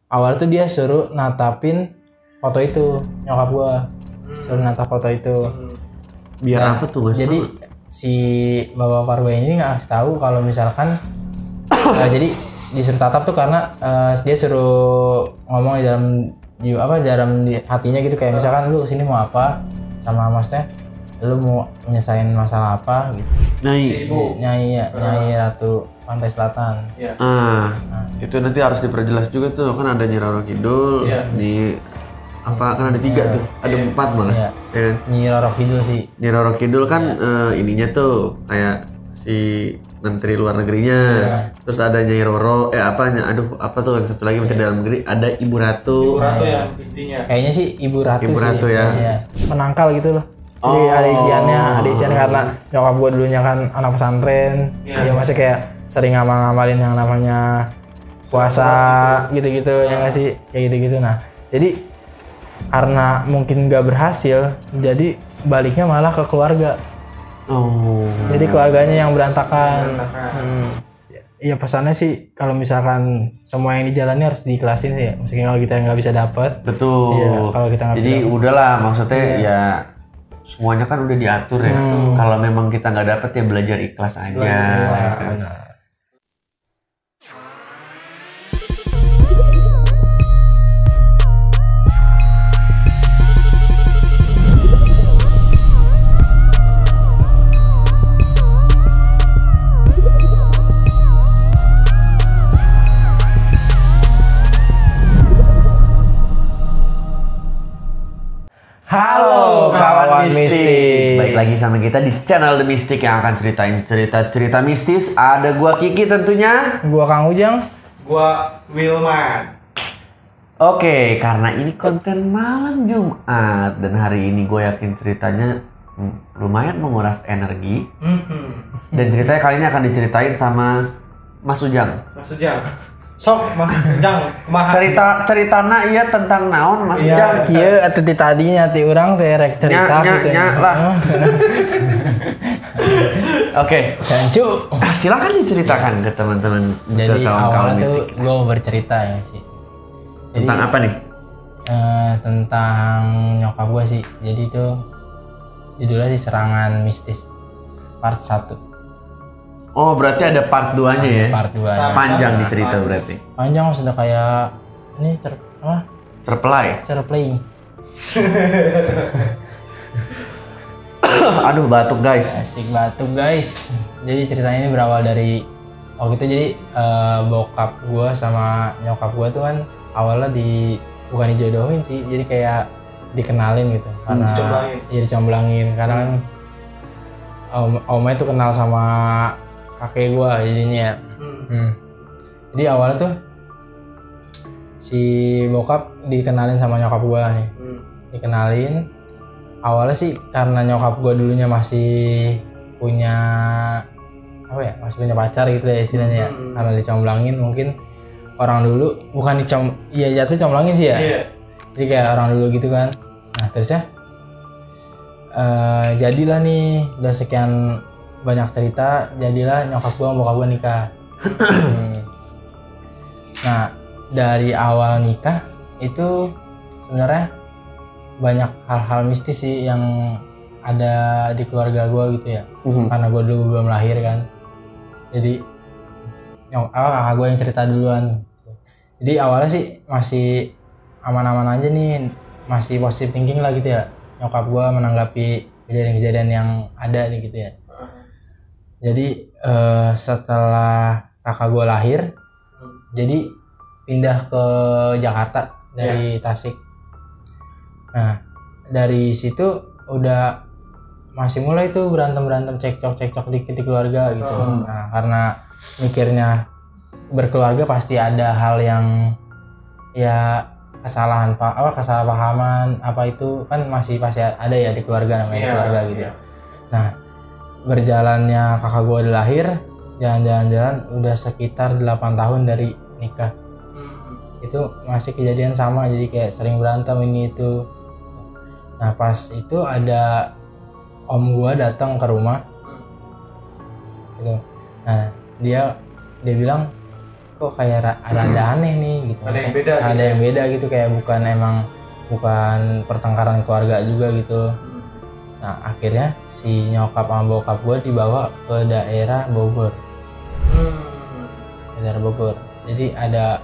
awal tuh dia suruh natapin foto itu nyokap gua, suruh natap foto itu. Biar apa tuh? Jadi si bapak Parwe ini nggak kasih tahu kalau misalkan jadi disuruh tatap tuh karena dia suruh ngomong di dalam hatinya gitu, kayak misalkan lu kesini mau apa sama maksudnya lu mau nyelesain masalah apa gitu. Nyai Ratu Pantai Selatan. Itu nanti harus diperjelas juga tuh, kan ada Nyi Roro Kidul, di apa kan ada 3 tuh, ada 4 malah. Ya kan? Nyi Roro Kidul sih. Nyi Roro Kidul kan ininya tuh kayak si Menteri Luar Negerinya. Terus ada Nyai Roro, apa tuh yang satu lagi Menteri Dalam Negeri, ada Ibu Ratu. Ibu Ratu yang intinya. Kayaknya sih Ibu Ratu sih. Ya. Penangkal gitu loh. Jadi ada isiannya karena nyokap gua dulunya kan anak pesantren. Dia masih kayak sering ngamalin yang namanya puasa gitu-gitu ya nggak sih, kayak gitu-gitu. Nah jadi karena mungkin nggak berhasil, jadi baliknya malah ke keluarga. Jadi keluarganya yang berantakan. Ya pesannya sih kalau misalkan semua yang dijalani harus diikhlasin sih ya. Maksudnya kalau kita nggak bisa dapat. Betul. Ya, kalau kita nggak jadi udahlah, maksudnya ya semuanya kan udah diatur ya. Kalau memang kita nggak dapet ya belajar ikhlas aja. Benar. Halo kawan mistik. Baik lagi sama kita di channel The Mystic yang akan ceritain cerita-cerita mistis. Ada gua Kiki tentunya. Gua Kang Ujang. Gua Wilman. Oke, karena ini konten malam Jumat dan hari ini gue yakin ceritanya lumayan menguras energi. Dan ceritanya kali ini akan diceritain sama Mas Ujang. Sok Mas Ujang, kumaha? Ceritana iya tentang naon Mas Ujang. Kieu atuh ti tadinya ti urang teh rek cerita gitu. Lah. Oke. Sancu. Silakan diceritakan ke teman-teman, jadi ke kawan-kawan mistik. Gue mau bercerita ya sih. Jadi, tentang apa nih? Tentang nyokap gue sih. Jadi itu judulnya sih Serangan Mistis Part 1. Oh, berarti ada part 2-nya ya? Part 2-nya. Panjang nih cerita berarti. Panjang, sudah kayak ini Terpelai. Surplay. Aduh, batuk guys. Asik batuk guys. Jadi ceritanya ini berawal dari waktu itu. Jadi bokap gue sama nyokap gue tuh kan awalnya bukan dijodohin sih, jadi kayak dikenalin gitu. Karena dicomblangin. Karena kan omnya tuh kenal sama kakek gue jadinya. Jadi awalnya tuh si bokap dikenalin sama nyokap gue nih. Dikenalin awalnya sih karena nyokap gue dulunya masih punya masih punya pacar gitu ya istilahnya ya. Karena dicomblangin mungkin orang dulu, bukan jatuh comblangin sih ya. Jadi kayak orang dulu gitu kan. Nah terusnya jadilah nih, udah sekian banyak cerita, jadilah nyokap gue sama bokap gue nikah. Nah dari awal nikah itu sebenarnya banyak hal-hal mistis sih yang ada di keluarga gue gitu ya. Karena gue dulu belum lahir kan, jadi kakak gue yang cerita duluan. Jadi awalnya sih masih aman-aman aja nih, masih positive thinking lah gitu ya nyokap gue menanggapi kejadian-kejadian yang ada nih gitu ya. Jadi setelah kakak gue lahir, jadi pindah ke Jakarta dari Tasik. Nah dari situ udah masih mulai tuh berantem cekcok dikit di keluarga gitu. Nah karena mikirnya berkeluarga pasti ada hal yang ya kesalahpahaman apa itu kan masih pasti ada ya di keluarga, namanya keluarga gitu ya. Nah berjalannya kakak gue udah lahir, jalan udah sekitar 8 tahun dari nikah. Itu masih kejadian sama, jadi kayak sering berantem ini itu. Nah pas itu ada om gue datang ke rumah gitu. Nah dia bilang kok kayak ada aneh nih gitu. Ada yang beda. Ada yang beda gitu, kayak bukan pertengkaran keluarga juga gitu. Nah akhirnya si nyokap sama bokap gue dibawa ke daerah Bogor. Daerah Bogor. Jadi ada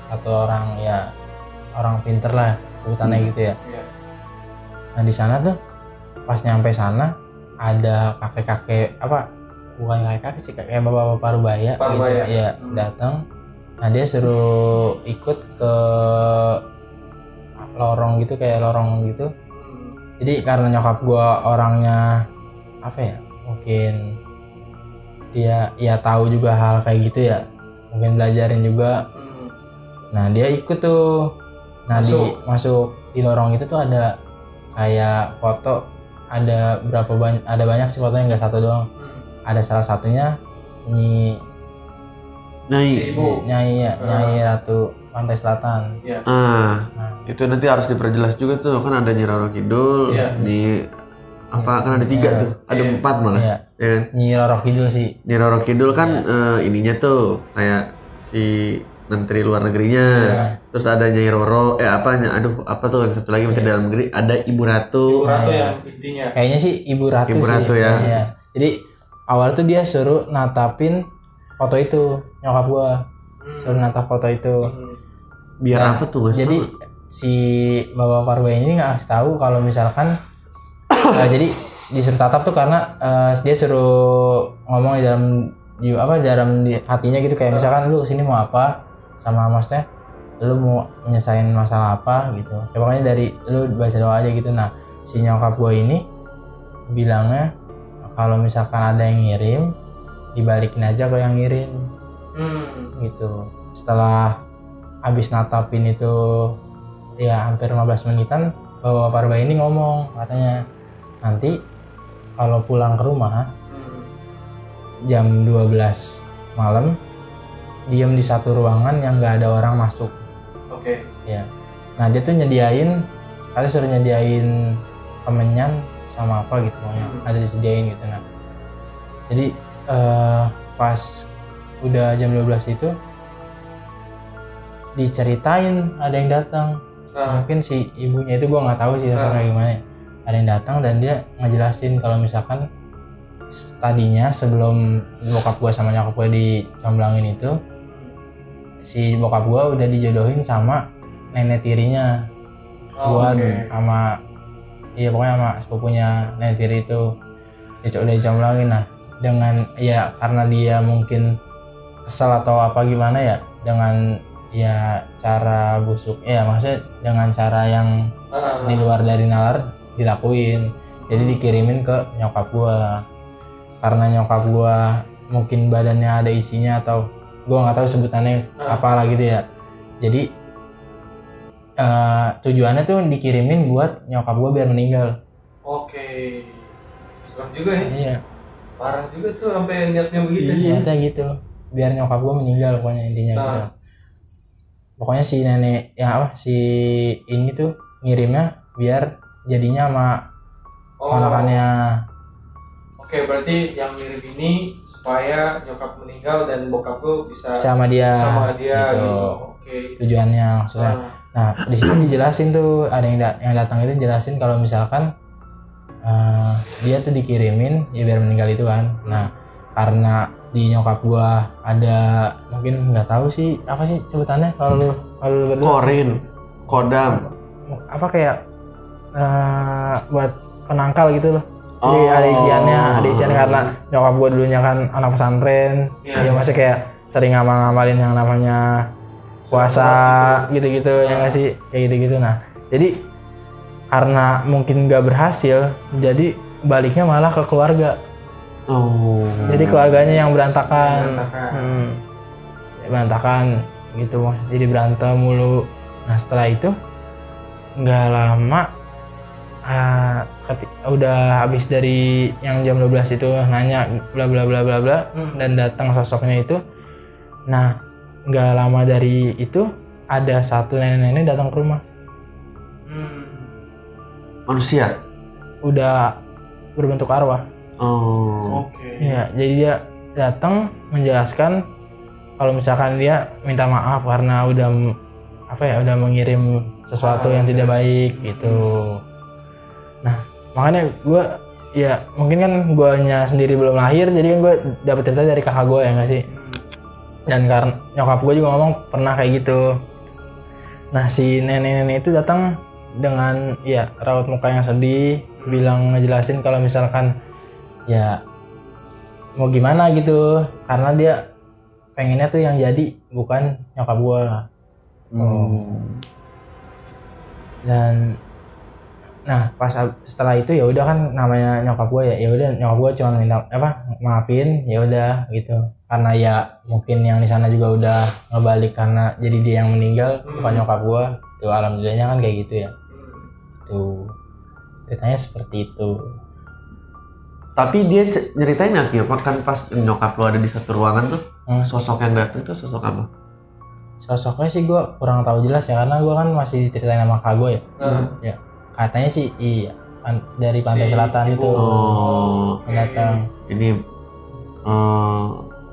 satu orang, ya orang pinter lah sebutannya gitu ya. Nah di sana tuh pas nyampe sana ada kakek-kakek, bukan kakek-kakek sih, kayak bapak-bapak parubaya gitu ya, datang. Nah dia suruh ikut ke lorong gitu, kayak lorong gitu. Jadi karena nyokap gua orangnya mungkin dia ya tahu juga hal kayak gitu ya, mungkin belajarin juga. Nah dia ikut tuh. Nah masuk di lorong itu tuh ada kayak foto, ada banyak sih fotonya, nggak satu doang. Ada salah satunya Nyai Ratu Pantai Selatan. Nah, itu nanti harus diperjelas juga tuh, kan ada Nyi Roro Kidul, kan ada 3 tuh, ada 4 malah. Ya kan? Nyi Roro Kidul sih. Nyi Roro Kidul kan ininya tuh kayak si Menteri Luar Negerinya. Terus ada Nyai Roro, apa tuh yang satu lagi Menteri Dalam Negeri, ada Ibu Ratu. Ibu Ratu yang intinya. Kayaknya sih Ibu Ratu sih. Ya. Ya. Jadi awal tuh dia suruh natapin foto itu, nyokap gua. Suruh natap foto itu. Biar apa tuh? Jadi si Bapak Parubaya ini nggak kasih tahu kalau misalkan jadi disuruh tatap tuh karena dia suruh ngomong di dalam hatinya gitu, kayak misalkan lu kesini mau apa, sama maksudnya lu mau nyelesain masalah apa gitu. Ya, pokoknya dari lu baca doa aja gitu. Nah si nyokap gue ini bilangnya kalau misalkan ada yang ngirim, dibalikin aja ke yang ngirim. Gitu. Setelah habis natapin itu ya hampir 15 menitan, Bapak Parubaya ini ngomong, katanya nanti kalau pulang ke rumah jam 12 malam diem di satu ruangan yang nggak ada orang masuk. Oke. Ya. Nah dia tuh katanya suruh nyediain kemenyan sama apa gitu, pokoknya ada disediain gitu. Nah jadi pas udah jam 12 itu diceritain ada yang datang. Mungkin si ibunya itu gue nggak tahu sih sosoknya gimana ya. Ada yang datang dan dia ngejelasin kalau misalkan tadinya sebelum bokap gue sama nyokap gue dicomblangin itu, si bokap gue udah dijodohin sama nenek tirinya. Sama pokoknya sama sepupunya nenek tiri itu udah dicomblangin. Nah dengan ya karena dia mungkin kesel atau apa gimana ya, dengan ya cara busuk, maksudnya dengan cara yang di luar dari nalar dilakuin, jadi dikirimin ke nyokap gua. Karena nyokap gua mungkin badannya ada isinya atau gua nggak tahu sebutannya apalah gitu ya, jadi tujuannya tuh dikirimin buat nyokap gua biar meninggal. Oke. Serem juga ya. Iya. Parah juga tuh sampai niatnya begitu. Iya, gitu. Biar nyokap gua meninggal pokoknya intinya gitu. Pokoknya si nenek si ini tuh ngirimnya biar jadinya sama ponakannya. Oke, berarti yang mirip ini supaya nyokap meninggal dan bokap lu bisa sama dia gitu. Oke. Tujuannya maksudnya. Nah di situ dijelasin tuh, ada yang datang itu jelasin kalau misalkan dia tuh dikirimin ya biar meninggal itu kan. Nah karena di nyokap gua ada, mungkin nggak tahu sih apa sih sebutannya kalau lu berdua, kodam apa kayak buat penangkal gitu loh. Jadi ada isiannya karena nyokap gua dulunya kan anak pesantren, ya masih kayak sering ngamalin yang namanya puasa gitu-gitu ya nggak sih, kayak gitu-gitu. Nah jadi karena mungkin nggak berhasil, jadi baliknya malah ke keluarga. Jadi keluarganya yang berantakan. Berantakan gitu, jadi berantem mulu. Nah setelah itu nggak lama udah habis dari yang jam 12 itu nanya bla bla bla bla bla dan datang sosoknya itu. Nah nggak lama dari itu ada satu nenek-nenek datang ke rumah. Manusia? Udah berbentuk arwah. Oke. Ya, jadi dia datang menjelaskan kalau misalkan dia minta maaf karena udah udah mengirim sesuatu yang tidak baik gitu. Nah makanya gue ya mungkin kan guanya sendiri belum lahir, jadi kan gue dapet cerita dari kakak gue ya nggak sih. Dan karena nyokap gue juga ngomong pernah kayak gitu. Nah si nenek-nenek itu datang dengan ya raut muka yang sedih, bilang ngejelasin kalau misalkan ya mau gimana gitu, karena dia pengennya tuh yang jadi bukan nyokap gue. Dan nah pas setelah itu ya udah kan namanya nyokap gue ya udah nyokap gue cuma minta maafin ya udah gitu, karena ya mungkin yang di sana juga udah ngebalik karena jadi dia yang meninggal bukan nyokap gue tuh. Alhamdulillahnya kan kayak gitu ya tuh, ceritanya seperti itu. Tapi dia nyeritain nggak Kio, kan pas nyokap lo ada di satu ruangan tuh sosok yang datang tuh sosok apa? Sosoknya sih gue kurang tahu jelas ya, karena gue kan masih diceritain sama kakak gue ya. Ya katanya sih iya dari pantai selatan itu datang. Ini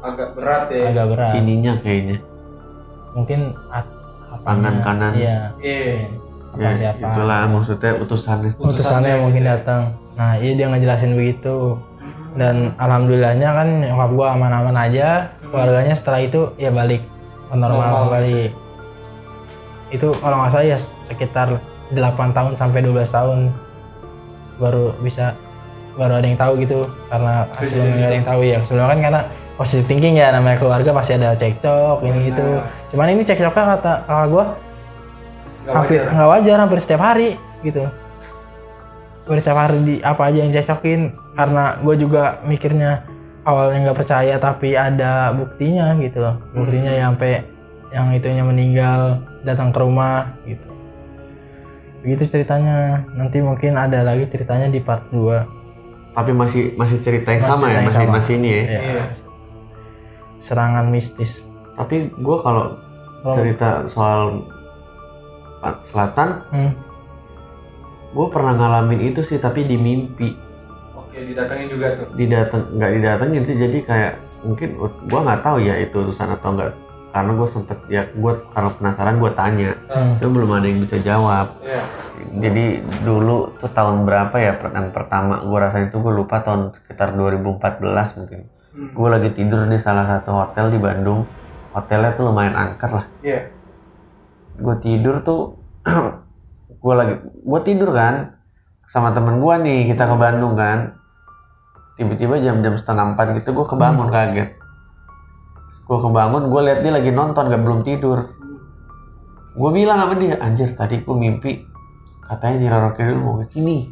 agak berat ya. Agak berat. Ininya kayaknya. Mungkin tangan kanan. Iya. Ya, siapa? Itulah maksudnya utusannya mungkin datang. Nah iya dia ngejelasin begitu. Dan alhamdulillahnya kan nyokap gue aman-aman aja. Keluarganya setelah itu ya balik normal kembali. Itu kalau nggak salah ya sekitar 8 tahun sampai 12 tahun baru ada yang tahu gitu, karena sebelumnya nggak ada yang tahu ya. Sebelumnya kan karena positive thinking ya, namanya keluarga pasti ada cekcok ini itu. Cuman ini cekcoknya kata kakak gue hampir nggak wajar, hampir setiap hari gitu. Hampir setiap hari di apa aja yang cekcokin, karena gue juga mikirnya awalnya nggak percaya tapi ada buktinya gitu loh. Buktinya ya sampai yang itunya meninggal datang ke rumah gitu. Begitu ceritanya. Nanti mungkin ada lagi ceritanya di part 2. Tapi masih cerita yang sama ya, masih ini ya. Iya. Serangan mistis. Tapi gue kalau cerita soal selatan, gue pernah ngalamin itu sih, tapi di mimpi. Oke, didatengin juga tuh. Nggak didatengin sih, jadi kayak mungkin gue nggak tahu ya itu urusan atau enggak, karena gue sempet ya karena penasaran gue tanya, itu belum ada yang bisa jawab. Jadi dulu tuh tahun berapa ya yang pertama gue rasain itu, gue lupa, tahun sekitar 2014 mungkin. Gue lagi tidur di salah satu hotel di Bandung. Hotelnya tuh lumayan angker lah. Gue tidur tuh gue tidur kan sama temen gue nih, kita ke Bandung kan. Tiba-tiba jam-jam 3:30 gitu gue kebangun kaget. Gue kebangun, gue liat dia lagi nonton, belum tidur. Gue bilang sama dia, anjir tadi gue mimpi katanya Nyi Roro Kidul mau kesini.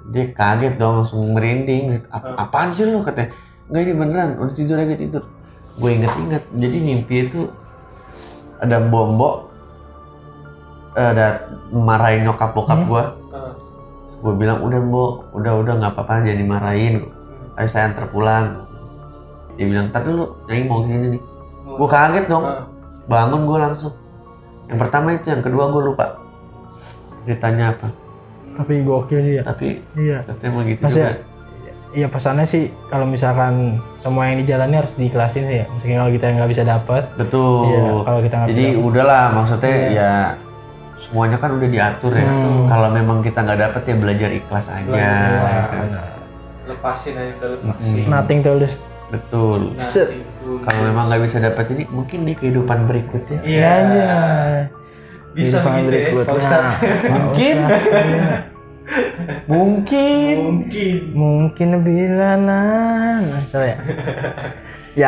Dia kaget dong, langsung merinding. Apaan sih lu, katanya. Enggak, ini beneran, udah tidur lagi tidur. Gue inget-inget, jadi mimpi itu ada Bombo ada marahin nyokap bokap gue. Gue bilang udah Bo, udah nggak apa-apa, jangan dimarahin. Ayo saya antar pulang. Dia bilang, ntar dulu, Nyai mau gini nih. Gue kaget dong, bangun gue langsung. Yang pertama itu, yang kedua gue lupa ceritanya apa. Tapi gokil sih ya. Tapi iya, katanya mau gitu. Maksudnya, iya pesannya sih kalau misalkan semua yang dijalani harus diikhlasin sih ya. Meskipun kalau kita nggak bisa dapat. Betul. Iya, kalau kita nggak. Jadi udahlah, maksudnya ya semuanya kan udah diatur ya. Kalau memang kita nggak dapet ya belajar ikhlas aja. Lepasin aja, lepasin. Nothing tulus. Betul. Kalau memang nggak bisa dapat ini, mungkin di kehidupan berikutnya. Iya aja. Bisa begitu ya, Mungkin bilanan salah ya.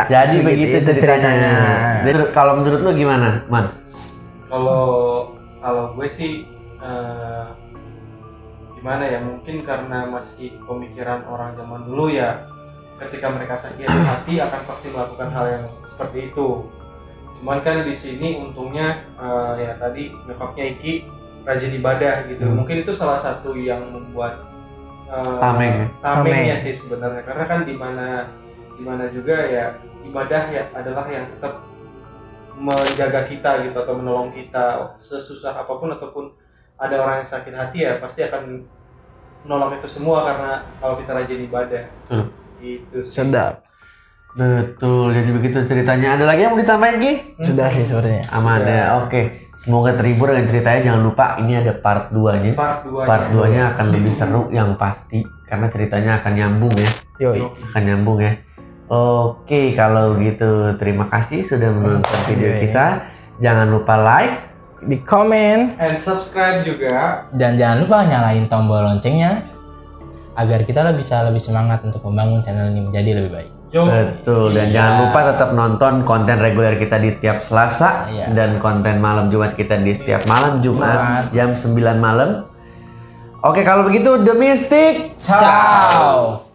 Jadi begitu ceritanya. Kalau menurut lo gimana, Man? Kalau gue sih gimana ya, mungkin karena masih pemikiran orang zaman dulu ya, ketika mereka sakit hati akan pasti melakukan hal yang seperti itu. Cuman kan di sini untungnya ya tadi nyokapnya Iki rajin ibadah gitu. Mungkin itu salah satu yang membuat tamengnya sih sebenarnya, karena kan di mana juga ya ibadah ya adalah yang tetap menjaga kita gitu, atau menolong kita sesusah apapun, ataupun ada orang yang sakit hati ya pasti akan menolong itu semua, karena kalau kita rajin ibadah. Gitu sih. Sedap. Betul, jadi begitu ceritanya. Ada lagi yang mau ditambahin Ki? Sudah sih sebenarnya. Aman ya, oke. Semoga terhibur dengan ceritanya. Jangan lupa ini ada part 2-nya. Part 2-nya akan lebih seru yang pasti. Karena ceritanya akan nyambung ya. Yoi. Akan nyambung ya. Oke, kalau gitu terima kasih sudah menonton video kita. Jangan lupa like, di komen, and subscribe juga. dan jangan lupa nyalain tombol loncengnya agar kita bisa lebih semangat untuk membangun channel ini menjadi lebih baik. Betul, dan jangan lupa tetap nonton konten reguler kita di tiap Selasa dan konten malam Jumat kita di setiap malam Jumat jam 9 malam. Oke, kalau begitu The Mystic, Ciao.